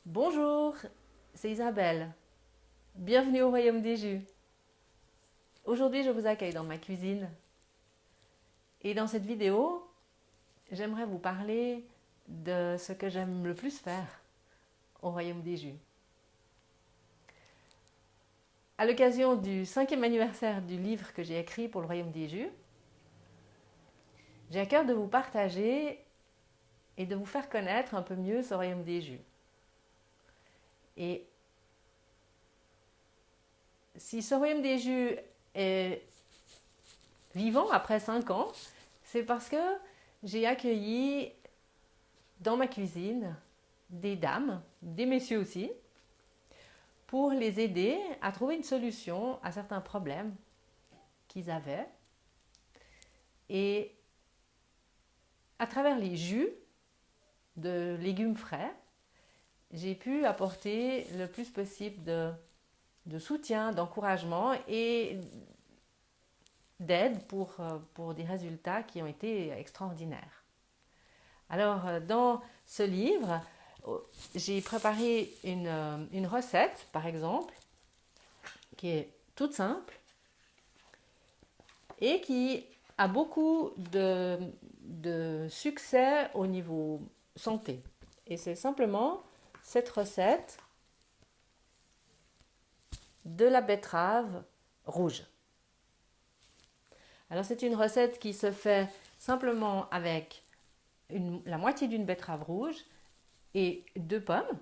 Bonjour, c'est Isabelle. Bienvenue au Royaume des Jus. Aujourd'hui, je vous accueille dans ma cuisine. Et dans cette vidéo, j'aimerais vous parler de ce que j'aime le plus faire au Royaume des Jus. À l'occasion du 5e anniversaire du livre que j'ai écrit pour le Royaume des Jus, j'ai à cœur de vous partager et de vous faire connaître un peu mieux ce Royaume des Jus. Et si ce Royaume des Jus est vivant après 5 ans, c'est parce que j'ai accueilli dans ma cuisine des dames, des messieurs aussi, pour les aider à trouver une solution à certains problèmes qu'ils avaient. Et à travers les jus de légumes frais, j'ai pu apporter le plus possible de soutien, d'encouragement et d'aide pour des résultats qui ont été extraordinaires. Alors, dans ce livre, j'ai préparé une recette, par exemple, qui est toute simple et qui a beaucoup de succès au niveau santé. Et c'est simplement cette recette de la betterave rouge. Alors, c'est une recette qui se fait simplement avec la moitié d'une betterave rouge et 2 pommes.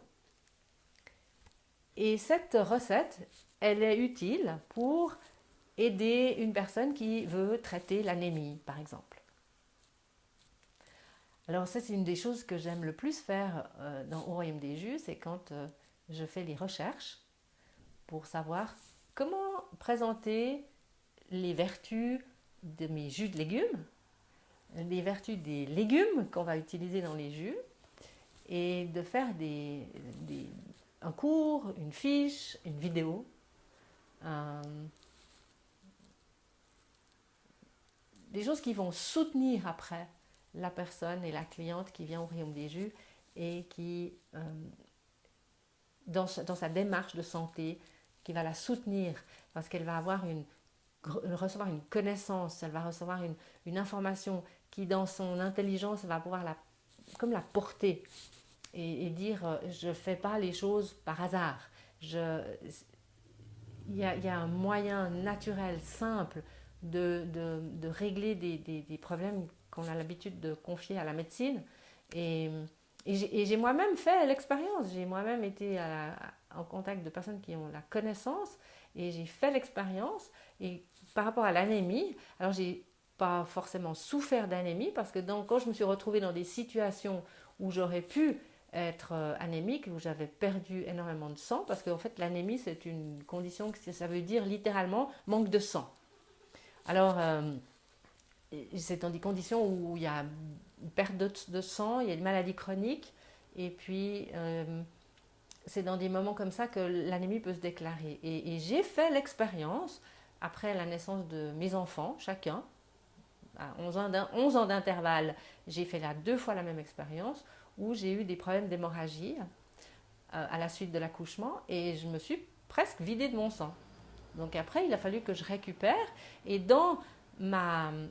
Et cette recette, elle est utile pour aider une personne qui veut traiter l'anémie, par exemple. Alors ça, c'est une des choses que j'aime le plus faire au Royaume des Jus, c'est quand je fais les recherches pour savoir comment présenter les vertus de mes jus de légumes, les vertus des légumes qu'on va utiliser dans les jus, et de faire un cours, une fiche, une vidéo, des choses qui vont soutenir après la personne et la cliente qui vient au Royaume des Jus et qui, dans sa démarche de santé, qui va la soutenir parce qu'elle va recevoir une connaissance, elle va recevoir une information qui, dans son intelligence, va pouvoir comme la porter et dire je ne fais pas les choses par hasard. Il y a un moyen naturel, simple, de régler des problèmes qu'on a l'habitude de confier à la médecine. Et j'ai moi-même fait l'expérience. J'ai moi-même été en contact de personnes qui ont la connaissance et j'ai fait l'expérience. Et par rapport à l'anémie, alors j'ai pas forcément souffert d'anémie parce que quand je me suis retrouvée dans des situations où j'aurais pu être anémique, où j'avais perdu énormément de sang, parce qu'en fait l'anémie c'est une condition que ça veut dire littéralement manque de sang. Alors c'est dans des conditions où il y a une perte de sang, il y a une maladie chronique, et puis c'est dans des moments comme ça que l'anémie peut se déclarer. Et j'ai fait l'expérience, après la naissance de mes enfants, chacun, à 11 ans d'intervalle, j'ai fait 2 fois la même expérience, où j'ai eu des problèmes d'hémorragie à la suite de l'accouchement, et je me suis presque vidée de mon sang. Donc après, il a fallu que je récupère, et dans mon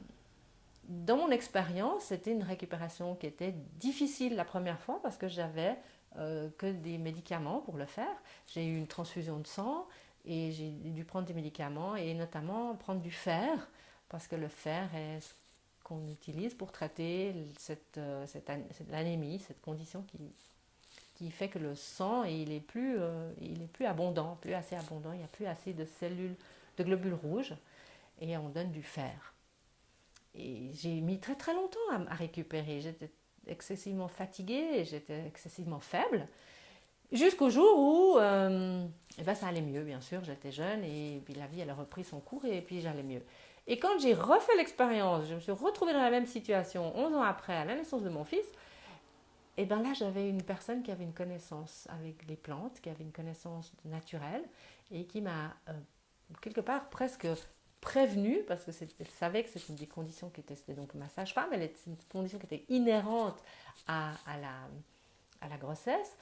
expérience, c'était une récupération qui était difficile la première fois parce que j'avais que des médicaments pour le faire. J'ai eu une transfusion de sang et j'ai dû prendre des médicaments et notamment prendre du fer parce que le fer est ce qu'on utilise pour traiter l'anémie, cette condition qui fait que le sang il est plus abondant, plus assez abondant, il n'y a plus assez de cellules, de globules rouges et on donne du fer. Et j'ai mis très très longtemps à récupérer. J'étais excessivement fatiguée, j'étais excessivement faible, jusqu'au jour où ça allait mieux, bien sûr. J'étais jeune et puis la vie elle a repris son cours et puis j'allais mieux. Et quand j'ai refait l'expérience, je me suis retrouvée dans la même situation 11 ans après, à la naissance de mon fils, et bien là j'avais une personne qui avait une connaissance avec les plantes, qui avait une connaissance naturelle et qui m'a quelque part presque prévenue, parce que elle savait que c'était des conditions qui c'était donc ma sage-femme, c'est une condition qui était inhérente à la grossesse,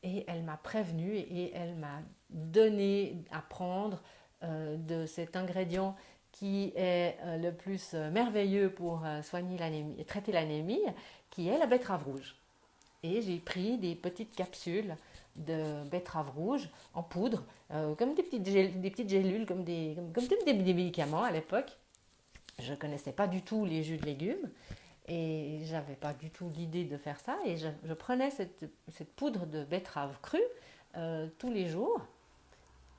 Et elle m'a prévenue et elle m'a donné à prendre de cet ingrédient qui est le plus merveilleux pour soigner l'anémie, traiter l'anémie, qui est la betterave rouge. Et j'ai pris des petites capsules de betterave rouge en poudre, comme des petites gélules, comme des médicaments à l'époque. Je ne connaissais pas du tout les jus de légumes et j'avais pas du tout l'idée de faire ça. Et je prenais cette poudre de betterave crue tous les jours.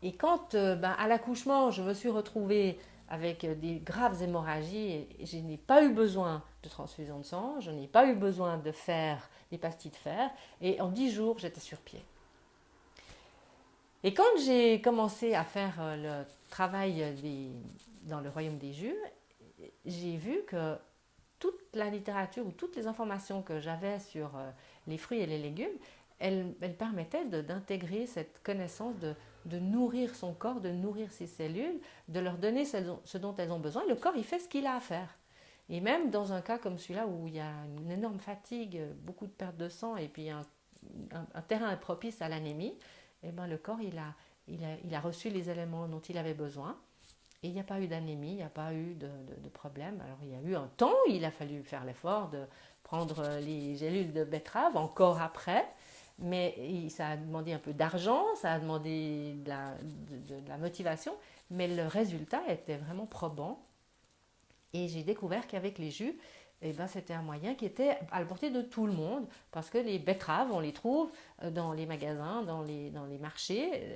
Et quand à l'accouchement, je me suis retrouvée avec des graves hémorragies, et je n'ai pas eu besoin de transfusion de sang, je n'ai pas eu besoin de faire des pastilles de fer, et en 10 jours, j'étais sur pied. Et quand j'ai commencé à faire le travail dans le royaume des jus, j'ai vu que toute la littérature ou toutes les informations que j'avais sur les fruits et les légumes, elles permettaient d'intégrer cette connaissance de nourrir son corps, de nourrir ses cellules, de leur donner ce dont elles ont besoin. Et le corps, il fait ce qu'il a à faire. Et même dans un cas comme celui-là où il y a une énorme fatigue, beaucoup de perte de sang et puis un terrain propice à l'anémie, eh ben, le corps, il a reçu les éléments dont il avait besoin. Et il n'y a pas eu d'anémie, il n'y a pas eu de problème. Alors il y a eu un temps, il a fallu faire l'effort de prendre les gélules de betterave encore après, mais ça a demandé un peu d'argent, ça a demandé de la motivation, mais le résultat était vraiment probant. Et j'ai découvert qu'avec les jus, eh ben, c'était un moyen qui était à la portée de tout le monde, parce que les betteraves, on les trouve dans les magasins, dans les marchés,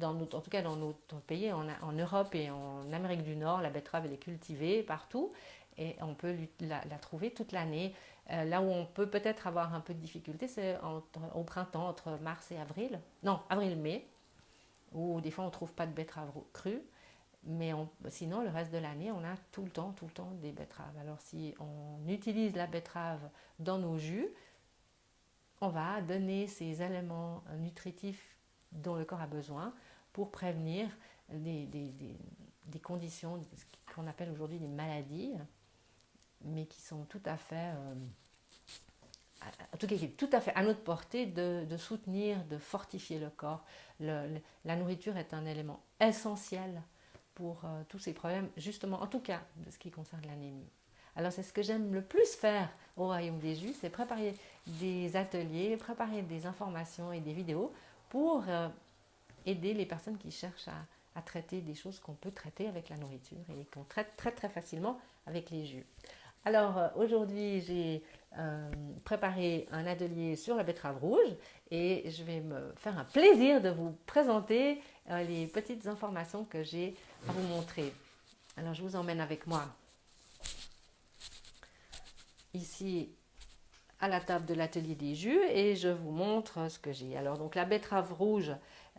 en tout cas dans notre pays, en Europe et en Amérique du Nord, la betterave elle est cultivée partout, et on peut la trouver toute l'année. Là où on peut peut-être avoir un peu de difficulté, c'est au printemps, entre mars et avril, non, avril-mai, où des fois on ne trouve pas de betterave crue. Mais sinon, le reste de l'année, on a tout le temps des betteraves. Alors si on utilise la betterave dans nos jus, on va donner ces éléments nutritifs dont le corps a besoin pour prévenir des conditions, ce qu'on appelle aujourd'hui des maladies, mais qui sont tout à fait, en tout cas, qui est tout à fait à notre portée de soutenir, de fortifier le corps. La nourriture est un élément essentiel pour tous ces problèmes, justement, en tout cas, de ce qui concerne l'anémie. Alors, c'est ce que j'aime le plus faire au Royaume des Jus, c'est préparer des ateliers, préparer des informations et des vidéos pour aider les personnes qui cherchent à traiter des choses qu'on peut traiter avec la nourriture et qu'on traite très très facilement avec les jus. Alors, aujourd'hui, j'ai préparé un atelier sur la betterave rouge et je vais me faire un plaisir de vous présenter les petites informations que j'ai à vous montrer. Alors, je vous emmène avec moi ici à la table de l'atelier des jus et je vous montre ce que j'ai. Alors, donc la betterave rouge,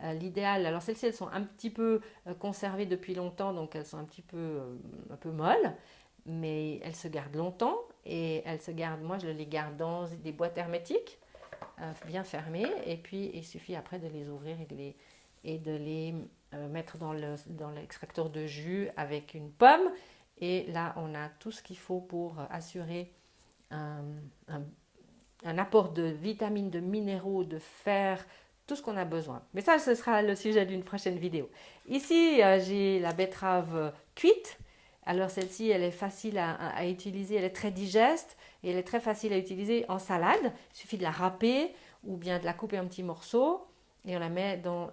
l'idéal, alors celles-ci, elles sont un petit peu conservées depuis longtemps, donc elles sont un peu molles, mais elles se gardent longtemps et elles se gardent, moi je les garde dans des boîtes hermétiques, bien fermées, et puis il suffit après de les ouvrir et de les mettre dans l'extracteur de jus avec une pomme. Et là, on a tout ce qu'il faut pour assurer un apport de vitamines, de minéraux, de fer, tout ce qu'on a besoin. Mais ça, ce sera le sujet d'une prochaine vidéo. Ici, j'ai la betterave cuite. Alors celle-ci, elle est facile à utiliser, elle est très digeste et elle est très facile à utiliser en salade. Il suffit de la râper ou bien de la couper en petits morceaux et on la met dans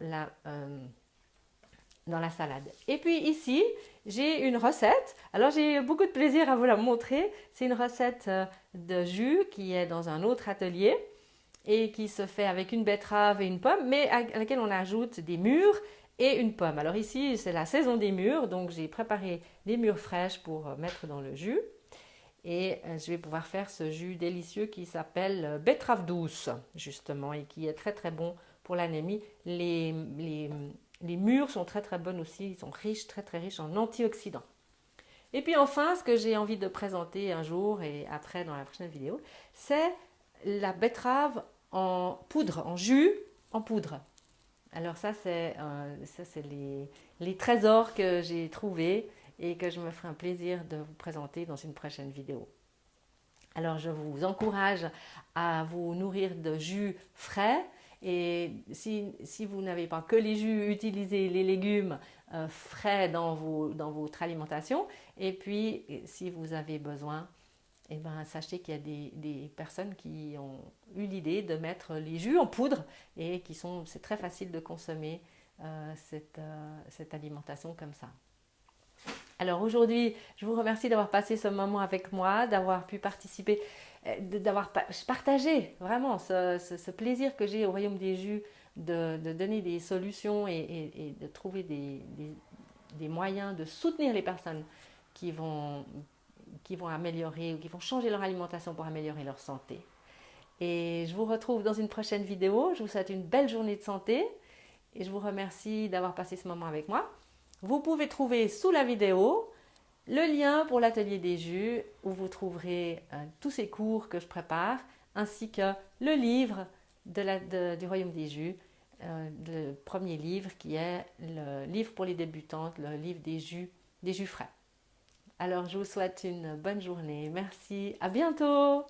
la salade. Et puis ici, j'ai une recette. Alors j'ai beaucoup de plaisir à vous la montrer. C'est une recette de jus qui est dans un autre atelier et qui se fait avec une betterave et une pomme, mais à laquelle on ajoute des mûres et une pomme. Alors ici, c'est la saison des mûres, donc j'ai préparé des mûres fraîches pour mettre dans le jus. Et je vais pouvoir faire ce jus délicieux qui s'appelle betterave douce, justement, et qui est très très bon pour l'anémie. Les mûres sont très très bonnes aussi, ils sont riches, très très riches en antioxydants. Et puis enfin, ce que j'ai envie de présenter un jour et après dans la prochaine vidéo, c'est la betterave en poudre, en jus en poudre. Alors ça, c'est les trésors que j'ai trouvés et que je me ferai un plaisir de vous présenter dans une prochaine vidéo. Alors je vous encourage à vous nourrir de jus frais Et si vous n'avez pas que les jus, utilisez les légumes frais dans votre alimentation. Et puis, si vous avez besoin, eh ben, sachez qu'il y a des personnes qui ont eu l'idée de mettre les jus en poudre et c'est très facile de consommer cette alimentation comme ça. Alors aujourd'hui, je vous remercie d'avoir passé ce moment avec moi, d'avoir pu participer, d'avoir partagé vraiment ce plaisir que j'ai au Royaume des Jus de donner des solutions et de trouver des moyens de soutenir les personnes qui vont améliorer ou qui vont changer leur alimentation pour améliorer leur santé. Et je vous retrouve dans une prochaine vidéo. Je vous souhaite une belle journée de santé et je vous remercie d'avoir passé ce moment avec moi. Vous pouvez trouver sous la vidéo le lien pour l'atelier des jus où vous trouverez tous ces cours que je prépare ainsi que le livre du Royaume des Jus, le premier livre qui est le livre pour les débutantes, le livre des jus frais. Alors je vous souhaite une bonne journée. Merci, à bientôt!